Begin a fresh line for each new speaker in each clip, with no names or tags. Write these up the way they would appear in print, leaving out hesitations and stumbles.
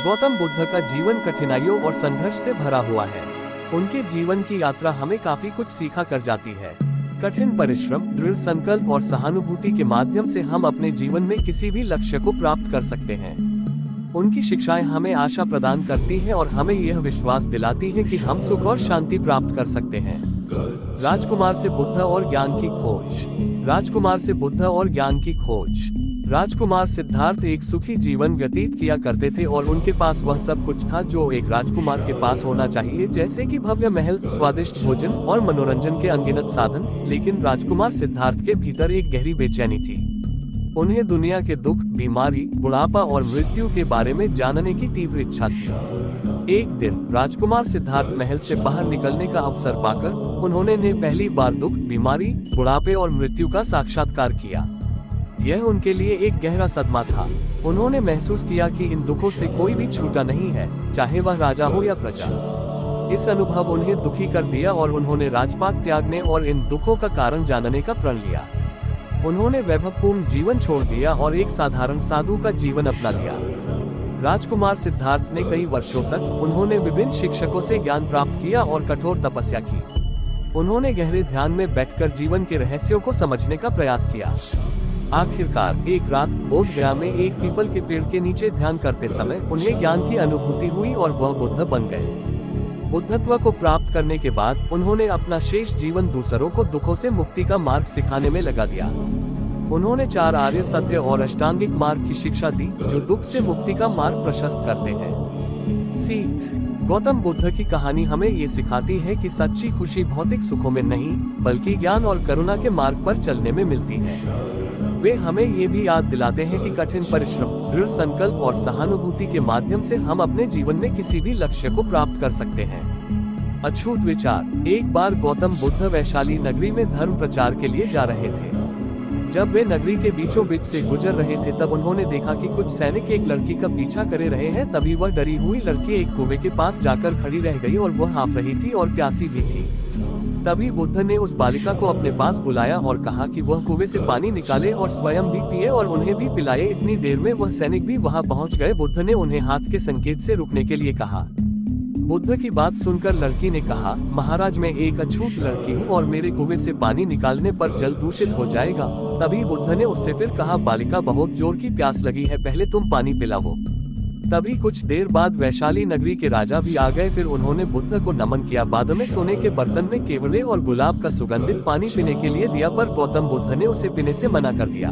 गौतम बुद्ध का जीवन कठिनाइयों और संघर्ष से भरा हुआ है। उनके जीवन की यात्रा हमें काफी कुछ सिखा कर जाती है। कठिन परिश्रम, दृढ़ संकल्प और सहानुभूति के माध्यम से हम अपने जीवन में किसी भी लक्ष्य को प्राप्त कर सकते हैं। उनकी शिक्षाएं हमें आशा प्रदान करती हैं और हमें यह विश्वास दिलाती हैं कि हम सुख और शांति प्राप्त कर सकते हैं। राजकुमार से बुद्ध और ज्ञान की खोज। राजकुमार से बुद्ध और ज्ञान की खोज। राजकुमार सिद्धार्थ एक सुखी जीवन व्यतीत किया करते थे और उनके पास वह सब कुछ था जो एक राजकुमार के पास होना चाहिए, जैसे कि भव्य महल, स्वादिष्ट भोजन और मनोरंजन के अनगिनत साधन। लेकिन राजकुमार सिद्धार्थ के भीतर एक गहरी बेचैनी थी। उन्हें दुनिया के दुख, बीमारी, बुढ़ापा और मृत्यु के बारे में जानने की तीव्र इच्छा थी। एक दिन राजकुमार सिद्धार्थ महल से बाहर निकलने का अवसर पाकर उन्होंने पहली बार दुख, बीमारी, बुढ़ापे और मृत्यु का साक्षात्कार किया। यह उनके लिए एक गहरा सदमा था। उन्होंने महसूस किया कि इन दुखों से कोई भी छूटा नहीं है, चाहे वह राजा हो या प्रजा। इस अनुभव उन्हें दुखी कर दिया और उन्होंने राजपाट त्यागने और इन दुखों का कारण जानने का प्रण लिया। उन्होंने वैभवपूर्ण जीवन छोड़ दिया और एक साधारण साधु का जीवन अपना लिया। राजकुमार सिद्धार्थ ने कई वर्षों तक उन्होंने विभिन्न शिक्षकों से ज्ञान प्राप्त किया और कठोर तपस्या की। उन्होंने गहरे ध्यान में बैठकर जीवन के रहस्यों को समझने का प्रयास किया। आखिरकार एक रात बोध गया में एक पीपल के पेड़ के नीचे ध्यान करते समय उन्हें ज्ञान की अनुभूति हुई और वह बुद्ध बन गए। बुद्धत्व को प्राप्त करने के बाद उन्होंने अपना शेष जीवन दूसरों को दुखों से मुक्ति का मार्ग सिखाने में लगा दिया। उन्होंने 4 आर्य सत्य और अष्टांगिक मार्ग की शिक्षा दी, जो दुख से मुक्ति का मार्ग प्रशस्त करते हैं। सीख। गौतम बुद्ध की कहानी हमें ये सिखाती है कि सच्ची खुशी भौतिक सुखों में नहीं, बल्कि ज्ञान और करुणा के मार्ग पर चलने में मिलती है। वे हमें ये भी याद दिलाते हैं कि कठिन परिश्रम, दृढ़ संकल्प और सहानुभूति के माध्यम से हम अपने जीवन में किसी भी लक्ष्य को प्राप्त कर सकते हैं। अछूत विचार। एक बार गौतम बुद्ध वैशाली नगरी में धर्म प्रचार के लिए जा रहे थे। जब वे नगरी के बीचों बीच से गुजर रहे थे तब उन्होंने देखा कि कुछ सैनिक एक लड़की का पीछा करे रहे हैं। तभी वह डरी हुई लड़की एक कुएं के पास जाकर खड़ी रह गई और वह हाँफ रही थी और प्यासी भी थी। तभी बुद्ध ने उस बालिका को अपने पास बुलाया और कहा कि वह कुएं से पानी निकाले और स्वयं भी पिए और उन्हें भी पिलाए। इतनी देर में वह सैनिक भी वहां पहुंच गए। बुद्ध ने उन्हें हाथ के संकेत से रुकने के लिए कहा। बुद्ध की बात सुनकर लड़की ने कहा, महाराज, मैं एक अछूत लड़की हूँ और मेरे कुएं से पानी निकालने पर जल दूषित हो जाएगा। तभी बुद्ध ने उससे फिर कहा, बालिका, बहुत जोर की प्यास लगी है, पहले तुम पानी पिलाओ। तभी कुछ देर बाद वैशाली नगरी के राजा भी आ गए। फिर उन्होंने बुद्ध को नमन किया। बाद में सोने के बर्तन में केवड़े और गुलाब का सुगंधित पानी पीने के लिए दिया, पर गौतम बुद्ध ने उसे पीने से मना कर दिया।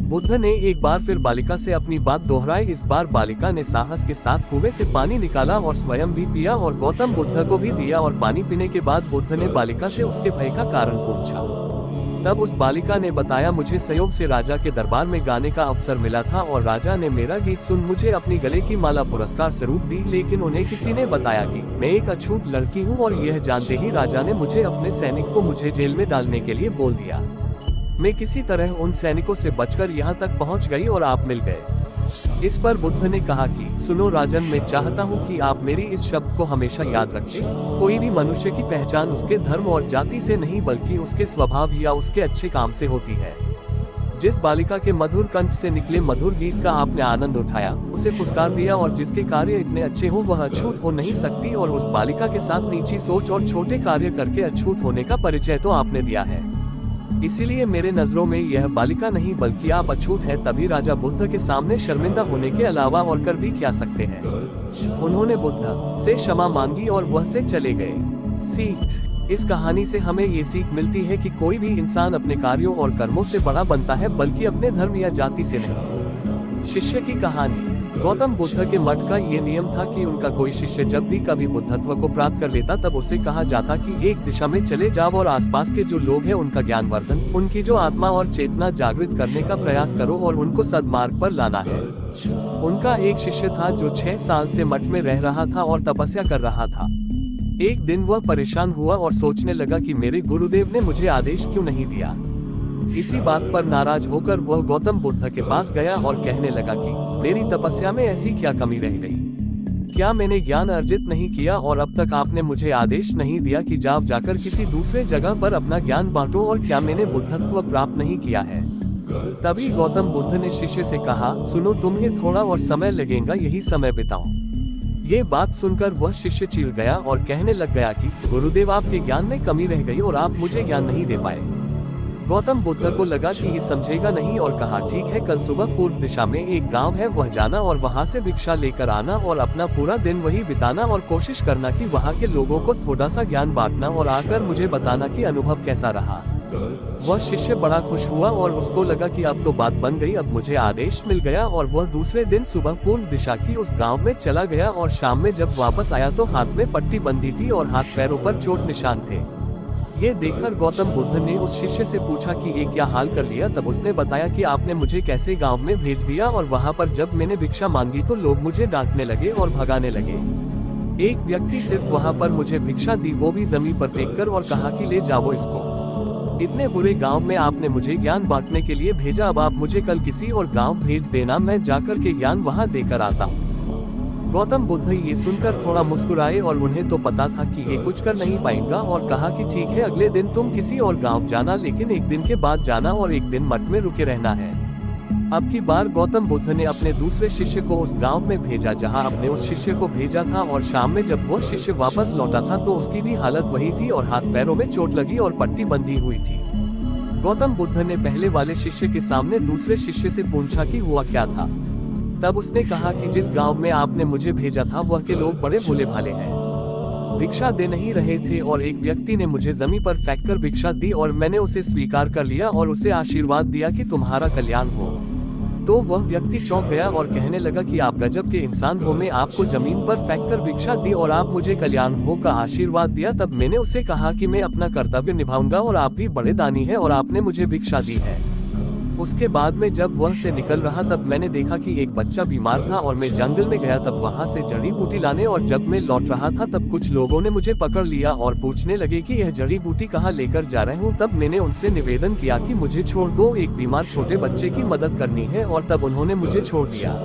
बुद्ध ने एक बार फिर बालिका से अपनी बात दोहराई। इस बार बालिका ने साहस के साथ कुएं से पानी निकाला और स्वयं भी पिया और गौतम बुद्ध को भी दिया। और पानी पीने के बाद बुद्ध ने बालिका से उसके भय का कारण पूछा। तब उस बालिका ने बताया, मुझे संयोग से राजा के दरबार में गाने का अवसर मिला था और राजा ने मेरा गीत सुन मुझे अपनी गले की माला पुरस्कार स्वरूप दी। लेकिन उन्हें किसी ने बताया कि मैं एक अछूत लड़की हूँ और यह जानते ही राजा ने मुझे अपने सैनिक को मुझे जेल में डालने के लिए बोल दिया। मैं किसी तरह उन सैनिकों से बचकर यहाँ तक पहुँच गई और आप मिल गए। इस पर बुद्ध ने कहा कि सुनो राजन, मैं चाहता हूँ कि आप मेरी इस शब्द को हमेशा याद रखें। कोई भी मनुष्य की पहचान उसके धर्म और जाति से नहीं, बल्कि उसके स्वभाव या उसके अच्छे काम से होती है। जिस बालिका के मधुर कंठ से निकले मधुर गीत का आपने आनंद उठाया, उसे पुरस्कार दिया और जिसके कार्य इतने अच्छे हो वह अछूत हो नहीं सकती। और उस बालिका के साथ नीची सोच और छोटे कार्य करके अछूत होने का परिचय तो आपने दिया है। इसीलिए मेरे नजरों में यह बालिका नहीं बल्कि आप अछूत हैं। तभी राजा बुद्ध के सामने शर्मिंदा होने के अलावा और कर भी क्या सकते हैं। उन्होंने बुद्ध से क्षमा मांगी और वह से चले गए। सीख। इस कहानी से हमें ये सीख मिलती है कि कोई भी इंसान अपने कार्यों और कर्मों से बड़ा बनता है, बल्कि अपने धर्म या जाति से नहीं। शिष्य की कहानी। गौतम बुद्ध के मठ का ये नियम था कि उनका कोई शिष्य जब भी कभी बुद्धत्व को प्राप्त कर लेता तब उसे कहा जाता कि एक दिशा में चले जाओ और आसपास के जो लोग हैं उनका ज्ञान वर्धन, उनकी जो आत्मा और चेतना जागृत करने का प्रयास करो और उनको सद्मार्ग पर लाना है। उनका एक शिष्य था जो 6 साल से मठ में रह रहा था और तपस्या कर रहा था। एक दिन वह परेशान हुआ और सोचने लगा कि मेरे गुरुदेव ने मुझे आदेश क्यों नहीं दिया। इसी बात पर नाराज होकर वह गौतम बुद्ध के पास गया और कहने लगा कि मेरी तपस्या में ऐसी क्या कमी रह गई? क्या मैंने ज्ञान अर्जित नहीं किया और अब तक आपने मुझे आदेश नहीं दिया कि जाकर किसी दूसरे जगह पर अपना ज्ञान बांटो? और क्या मैंने बुद्धत्व प्राप्त नहीं किया है? तभी गौतम बुद्ध ने शिष्य से कहा, सुनो, तुम्हें थोड़ा और समय लगेगा, यही समय बिताओ। ये बात सुनकर वह शिष्य चिढ़ गया और कहने लग गया कि गुरुदेव, आपके ज्ञान में कमी रह गई और आप मुझे ज्ञान नहीं दे पाए। गौतम बुद्ध को लगा कि ये समझेगा नहीं और कहा, ठीक है, कल सुबह पूर्व दिशा में एक गांव है, वह जाना और वहां से भिक्षा लेकर आना और अपना पूरा दिन वही बिताना और कोशिश करना कि वहां के लोगों को थोड़ा सा ज्ञान बांटना और आकर मुझे बताना कि अनुभव कैसा रहा। वह शिष्य बड़ा खुश हुआ और उसको लगा कि अब तो बात बन गई, अब मुझे आदेश मिल गया। और वह दूसरे दिन सुबह पूर्व दिशा की उस गांव में चला गया और शाम में जब वापस आया तो हाथ में पट्टी बंधी थी और हाथ पैरों पर चोट निशान थे। ये देखकर गौतम बुद्ध ने उस शिष्य से पूछा कि ये क्या हाल कर लिया। तब उसने बताया कि आपने मुझे कैसे गांव में भेज दिया और वहां पर जब मैंने भिक्षा मांगी तो लोग मुझे डांटने लगे और भगाने लगे। एक व्यक्ति सिर्फ वहां पर मुझे भिक्षा दी, वो भी जमीन पर फेंककर, और कहा कि ले जाओ इसको। इतने बुरे गांव में आपने मुझे ज्ञान बांटने के लिए भेजा, अब आप मुझे कल किसी और गांव भेज देना, मैं जाकर के ज्ञान वहां देकर आता हूँ। गौतम बुद्ध ये सुनकर थोड़ा मुस्कुराए और उन्हें तो पता था कि ये कुछ कर नहीं पाएगा और कहा कि ठीक है, अगले दिन तुम किसी और गांव जाना, लेकिन एक दिन के बाद जाना और एक दिन मठ में रुके रहना है। अब की बार गौतम बुद्ध ने अपने दूसरे शिष्य को उस गांव में भेजा जहां अपने उस शिष्य को भेजा था, और शाम में जब वह शिष्य वापस लौटा था तो उसकी भी हालत वही थी और हाथ पैरों में चोट लगी और पट्टी बंधी हुई थी। गौतम बुद्ध ने पहले वाले शिष्य के सामने दूसरे शिष्य से पूछा कि हुआ क्या था। तब उसने कहा कि जिस गांव में आपने मुझे भेजा था वह के लोग बड़े भोले भाले हैं, भिक्षा दे नहीं रहे थे और एक व्यक्ति ने मुझे जमीन पर फेंककर भिक्षा दी और मैंने उसे स्वीकार कर लिया और उसे आशीर्वाद दिया कि तुम्हारा कल्याण हो। तो वह व्यक्ति चौंक गया और कहने लगा कि आप गजब के इंसान हो, मैं आपको जमीन पर फेंककर भिक्षा दी और आप मुझे कल्याण हो का आशीर्वाद दिया। तब मैंने उसे कहा कि मैं अपना कर्तव्य निभाऊंगा और आप भी बड़े दानी हैं और आपने मुझे भिक्षा दी है। उसके बाद में जब वह से निकल रहा तब मैंने देखा कि एक बच्चा बीमार था और मैं जंगल में गया तब वहां से जड़ी बूटी लाने, और जब मैं लौट रहा था तब कुछ लोगों ने मुझे पकड़ लिया और पूछने लगे कि यह जड़ी बूटी कहाँ लेकर जा रहे हूँ। तब मैंने उनसे निवेदन किया कि मुझे छोड़ दो, एक बीमार छोटे बच्चे की मदद करनी है, और तब उन्होंने मुझे छोड़ दिया।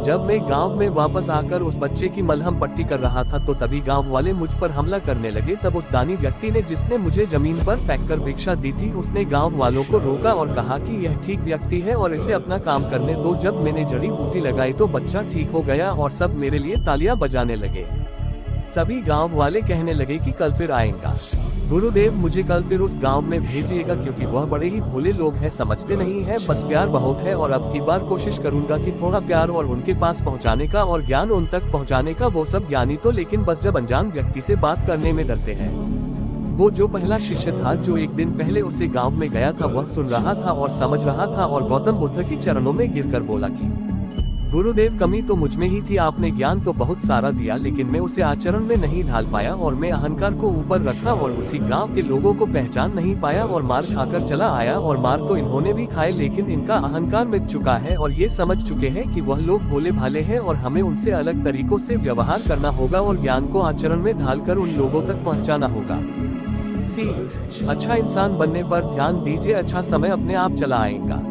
जब मैं गांव में वापस आकर उस बच्चे की मलहम पट्टी कर रहा था तो तभी गांव वाले मुझ पर हमला करने लगे। तब उस दानी व्यक्ति ने जिसने मुझे जमीन पर फेंककर भिक्षा दी थी उसने गांव वालों को रोका और कहा कि यह ठीक व्यक्ति है और इसे अपना काम करने दो। जब मैंने जड़ी बूटी लगाई तो बच्चा ठीक हो गया और सब मेरे लिए तालियां बजाने लगे। सभी गांव वाले कहने लगे कि कल फिर आएगा गुरुदेव, मुझे कल फिर उस गांव में भेजिएगा क्योंकि वह बड़े ही भोले लोग हैं, समझते नहीं है, बस प्यार बहुत है। और अब की बार कोशिश करूंगा कि थोड़ा प्यार और उनके पास पहुंचाने का और ज्ञान उन तक पहुंचाने का। वो सब ज्ञानी तो लेकिन बस जब अनजान व्यक्ति से बात करने में डरते हैं। वो जो पहला शिष्य था जो एक दिन पहले उसे गाँव में गया था वह सुन रहा था और समझ रहा था और गौतम बुद्ध की चरणों में गिरकर बोला कि गुरुदेव, कमी तो मुझ में ही थी, आपने ज्ञान तो बहुत सारा दिया लेकिन मैं उसे आचरण में नहीं ढाल पाया और मैं अहंकार को ऊपर रखा और उसी गांव के लोगों को पहचान नहीं पाया और मार खाकर चला आया। और मार तो इन्होंने भी खाए लेकिन इनका अहंकार मिट चुका है और ये समझ चुके हैं कि वह लोग भोले भाले हैं और हमें उनसे अलग तरीकों से व्यवहार करना होगा और ज्ञान को आचरण में ढालकर उन लोगों तक पहुँचाना होगा। सीख, अच्छा इंसान बनने पर ध्यान दीजिए, अच्छा समय अपने आप चला आएगा।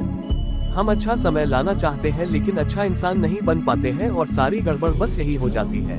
हम अच्छा समय लाना चाहते हैं लेकिन अच्छा इंसान नहीं बन पाते हैं और सारी गड़बड़ बस यही हो जाती है।